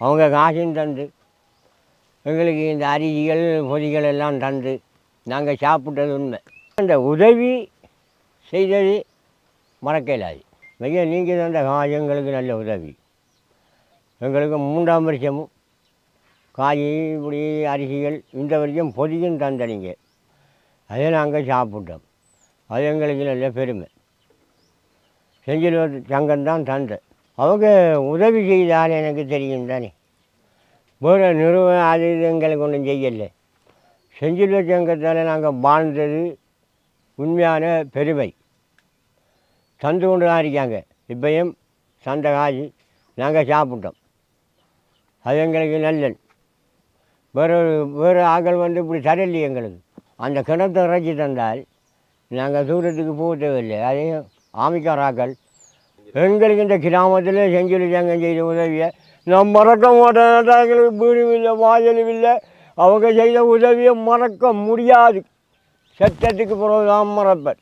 அவங்க காசும் தந்து எங்களுக்கு இந்த அரிசிகள் பொதிகள் எல்லாம் தந்து நாங்கள் சாப்பிட்டது உண்மை. அந்த உதவி செய்தது மறக்க இயலாது. ஐயா நீங்கள் தந்த காசு எங்களுக்கு நல்ல உதவி. எங்களுக்கு 3ஆம் வருஷமும் காய் இப்படி அரிசிகள் இந்த வருஷம் பொதியும் தந்தனீங்க. அதை நாங்கள் சாப்பிட்டோம். அது எங்களுக்கு நல்ல பெருமை. செஞ்சிலுவை சங்கம்தான் தந்த. அவங்க உதவி செய்தால் எனக்கு தெரியும் தானே. வேறு நிறுவனம் அது இது எங்களுக்கு ஒன்றும் செய்யலை. செஞ்சிலுவை சங்கத்தால் நாங்கள் வாழ்ந்தது உண்மையான பெருமை. தந்து கொண்டு தான் இருக்காங்க. இப்பையும் தந்த காசு நாங்கள் சாப்பிட்டோம். அது எங்களுக்கு நல்லது. வேறு ஆக்கள் வந்து இப்படி தரலையே எங்களுக்கு. அந்த கிணத்தை இறச்சி தந்தால் நாங்கள் தூரத்துக்கு போக தேவையில்லை. அதையும் ஆமிக்கார ஆக்கள் எங்களுக்கு இந்த கிராமத்தில் செஞ்சுலி சங்கம் செய்த உதவியை நான் மறக்க மாட்டேன். எங்களுக்கு வீடும் இல்லை, வாசலும் இல்லை. அவங்க செய்த உதவியை மறக்க முடியாது. சட்டத்துக்கு பிறகு தான் மறப்பேன்.